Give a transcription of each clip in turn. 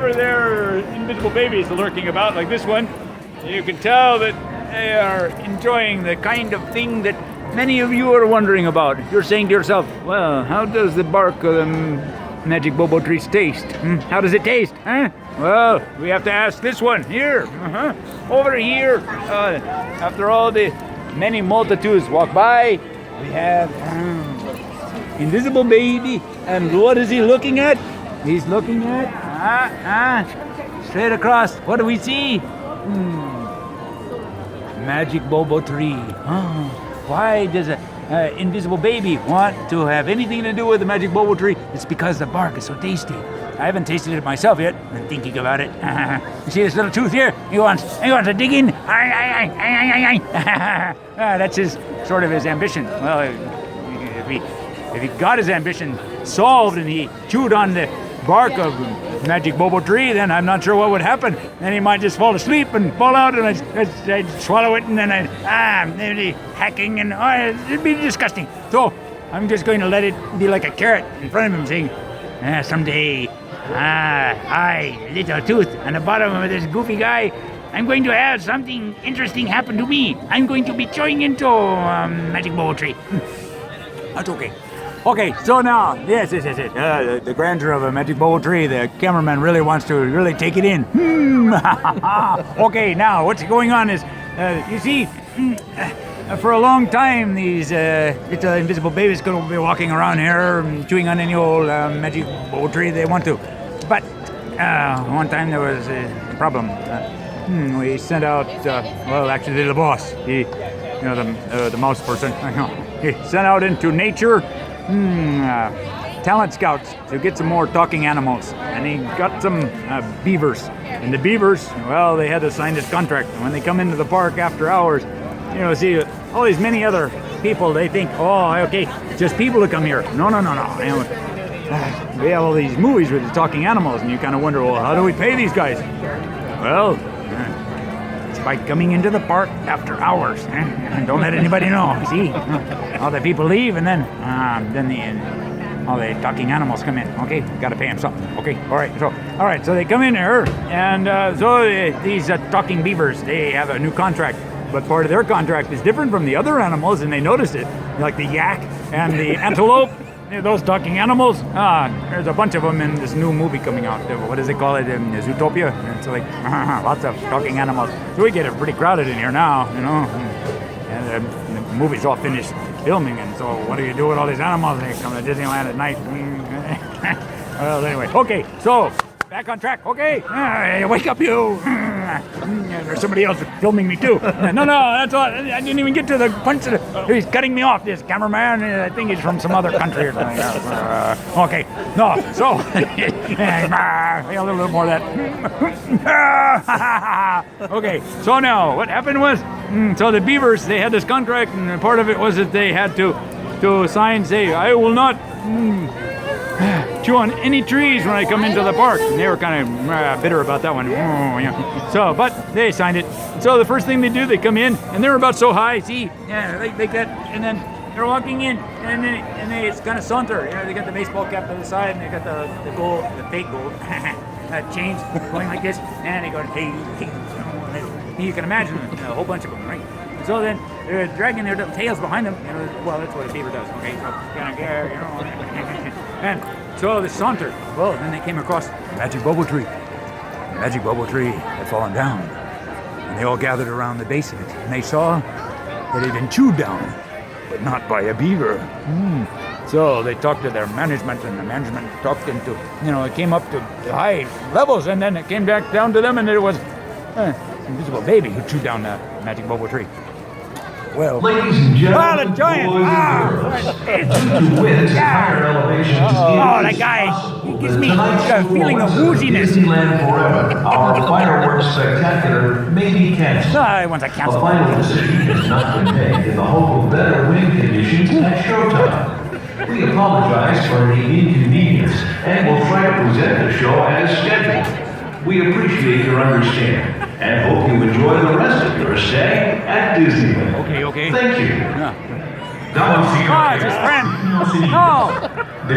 whenever there are invisible babies lurking about like this one, you can tell that they are enjoying the kind of thing that many of you are wondering about. You're saying to yourself, well, how does the bark of the magic bobo trees taste? How does it taste? Huh? Well, we have to ask this one here. Over here. After all the many multitudes walk by, we have invisible baby. And what is he looking at? He's looking at straight across. What do we see? Magic bobo tree. Why does a invisible baby want to have anything to do with the magic bobo tree? It's because the bark is so tasty. I haven't tasted it myself yet. I'm thinking about it. You see this little tooth here? He wants to dig in. That's his ambition. Well, if he got his ambition solved and he chewed on the bark of magic bobo tree, then I'm not sure what would happen. Then he might just fall asleep and fall out, and I'd swallow it, and then they'd be hacking, and it'd be disgusting. So I'm just going to let it be like a carrot in front of him, saying, someday, little tooth on the bottom of this goofy guy, I'm going to have something interesting happen to me. I'm going to be chewing into magic bobo tree. That's okay. Okay, so now, yes, the grandeur of a magic bobo tree, the cameraman really wants to really take it in. Okay, now, what's going on is, you see, for a long time, these little invisible babies going to be walking around here, chewing on any old magic bobo tree they want to. But one time there was a problem. We sent out, actually the boss, the mouse person, he sent out into nature talent scouts to get some more talking animals, and he got some beavers. And the beavers, well, they had to sign this contract. And when they come into the park after hours, see all these many other people, they think, just people to come here. No. We have all these movies with the talking animals, and you kind of wonder, well, how do we pay these guys? Well, it's by coming into the park after hours. Don't let anybody know. See, all the people leave, and then all the talking animals come in. Okay, got to pay them something. Okay, all right. So they come in here, and these talking beavers, they have a new contract. But part of their contract is different from the other animals, and they noticed it, like the yak and the antelope. Those talking animals, there's a bunch of them in this new movie coming out. What does they call it? Zootopia? It's like lots of talking animals. So we get it pretty crowded in here now, And the movie's all finished filming, and so what do you do with all these animals? They come to Disneyland at night. Well, anyway, okay, so back on track. Okay, wake up, you. There's somebody else filming me too. No, that's all. I didn't even get to the punch. He's cutting me off. This cameraman. I think he's from some other country or something. Okay, no. So a little more of that. Okay. So now what happened was, so the beavers, they had this contract, and part of it was that they had to sign, say, I will not chew on any trees when I come into the park. And they were kind of bitter about that one. So, but they signed it. So the first thing they do, they come in, and they're about so high. See, like that, and then they're walking in, and they it's kind of saunter. They got the baseball cap to the side, and they got the gold, the fake gold chains going like this, and they go, hey. You can imagine a whole bunch of them, right? So then they're dragging their tails behind them. Well, that's what a beaver does. Okay, so and so they sauntered. Well, then they came across the magic bobo tree. The magic bobo tree had fallen down, and they all gathered around the base of it, and they saw that it had been chewed down, but not by a beaver. So they talked to their management, and the management talked into, it came up to high levels, and then it came back down to them, and it was invisible baby who chewed down the magic bobo tree. Well, ladies and gentlemen, the giant! boys and girls, to witness higher elevations that guy! He gives me a feeling of wooziness. Disneyland Forever, our fireworks spectacular may be canceled. I want to A cancel. final decision has not been made in the hope of better wind conditions at showtime. We apologize for any inconvenience and will try to present the show as scheduled. We appreciate your understanding and hope you enjoy the rest of your stay at Disneyland. Okay. Thank you. It's his friend. No!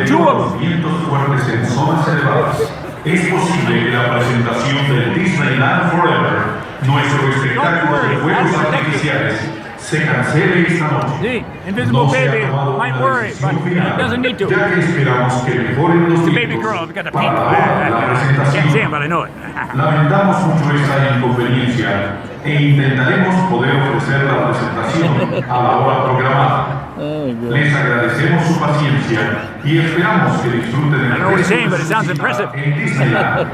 Two of them. Vientos fuertes en zonas elevadas. Es posible que la presentación del Disneyland Forever, nuestro espectáculo de fuegos artificiales, se cancele esta noche. Sí, Invisible No se ha Baby tomado might una worry, decisión but final, it doesn't need to. ya que esperamos que mejoren los The baby tiempos girl, got the para pink. la Can't see presentación. him, but I know it. Lamentamos mucho esta inconveniencia e intentaremos poder ofrecer la presentación a la hora programada. Les agradecemos su paciencia y esperamos que disfruten el I don't know what he's resto saying, de but it su sounds cita impressive. en Disneyland.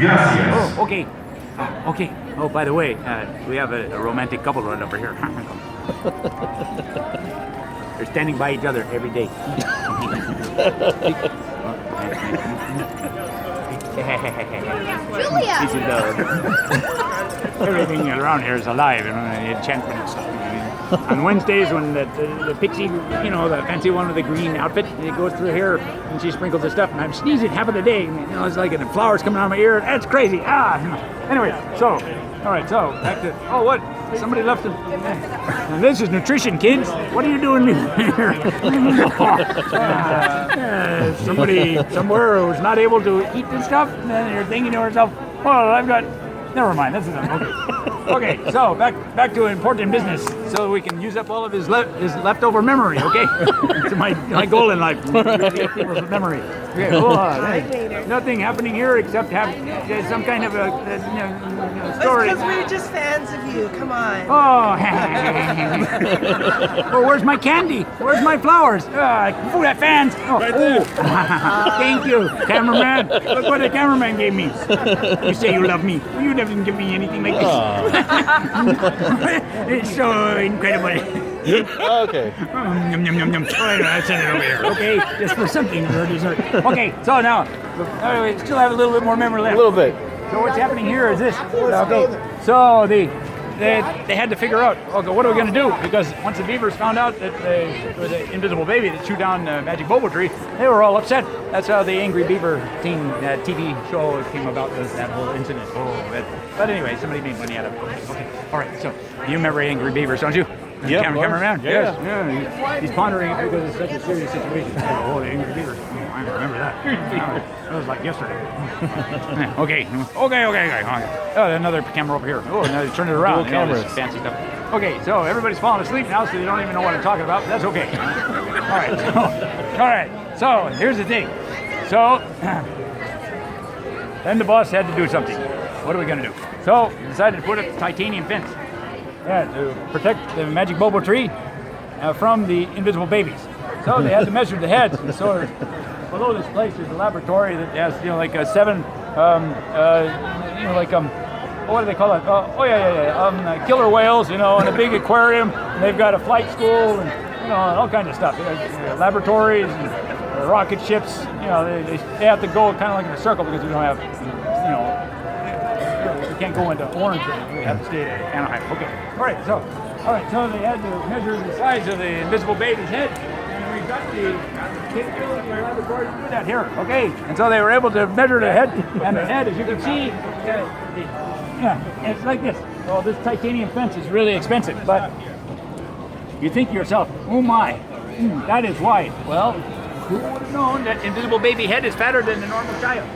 Gracias. Oh, okay. Okay. Oh, by the way, we have a romantic couple right over here. They're standing by each other every day. Julia! This is everything around here is alive, and enchantment and stuff. On Wednesdays, when the pixie, you know, the fancy one with the green outfit, it goes through here, and she sprinkles the stuff, and I'm sneezing half of the day. You know, it's like the flowers coming out of my ear. That's crazy. Anyway, so, all right, so back to. Oh, what? Somebody left it. And this is nutrition, kids. What are you doing here? Somebody somewhere who's not able to eat this stuff, and then you're thinking to yourself, well, I've got. Never mind. That's enough. Okay. Okay. So back to important business, so we can use up all of his leftover memory. Okay. It's my goal in life. People's memory. Okay. Nothing happening here except have some kind of a story. Because we're just fans of you. Come on. Oh. Well, where's my candy? Where's my flowers? Food at fans. Right there. Thank you, cameraman. Look what the cameraman gave me. You say you love me. You didn't give me anything like this. It's so incredible. Okay. Yum, yum, yum, yum. Oh, I send it over here. Okay, just for something for dessert. Okay, so now we still have a little bit more memory left. A little bit. So what's happening here is this. Okay, so they had to figure out, okay, what are we going to do? Because once the beavers found out that there was an invisible baby that chewed down the magic bobo tree, they were all upset. That's how the Angry Beaver TV show came about, was that whole incident. But anyway, somebody made money out of it. Okay. All right, so you remember Angry Beavers, don't you? Yeah, Cameraman? yeah. Yes. Yeah. He's pondering it because it's such a serious situation. Oh, the Angry Beavers. Oh, I remember that. That was like yesterday. Okay. Oh, another camera over here. Oh, now they turned it around. Dual cameras. This fancy stuff. Okay, so everybody's falling asleep now, so they don't even know what I'm talking about. But that's okay. All right. So here's the thing. So then the boss had to do something. What are we going to do? So we decided to put up a titanium fence. Yeah, to protect the magic bobo tree from the invisible babies. So they had to measure the heads. And so below this place is a laboratory that has, like seven, what do they call it? Killer whales, and a big aquarium. And they've got a flight school and all kinds of stuff. Laboratories and rocket ships. They have to go kind of like in a circle because we don't have, we can't go into Orange. We have to stay at Anaheim. Okay. All right. So they had to measure the size of the invisible baby's head, and we got the capability of the laboratory to do that here. Okay. And so they were able to measure the head, and the head, as you can see, it's like this. Well, this titanium fence is really expensive, but you think to yourself, oh my, that is wide. Well, who would have known that invisible baby head is fatter than the normal child?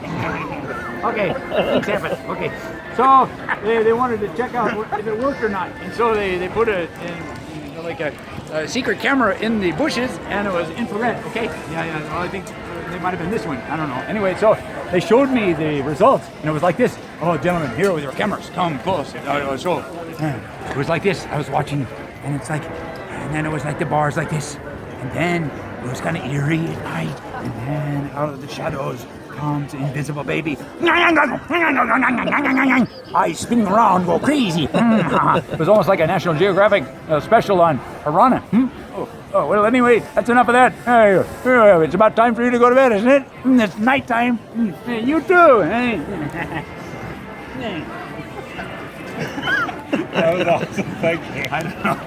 Okay, things happen. Okay, so they wanted to check out if it worked or not, and so they put a secret camera in the bushes, and it was infrared. Okay, yeah. Well, I think they might have been this one. I don't know. Anyway, so they showed me the results, and it was like this. Oh, gentlemen, here with your cameras, come close. So it was like this. I was watching, and it's like, and then it was like the bars like this, and then it was kind of eerie at night, and then out of the shadows comes the invisible baby. I spin around, go crazy. It was almost like a National Geographic special on piranha. Oh, well, anyway, that's enough of that. It's about time for you to go to bed, isn't it? It's nighttime. You too. That was awesome. Thank you. I don't know.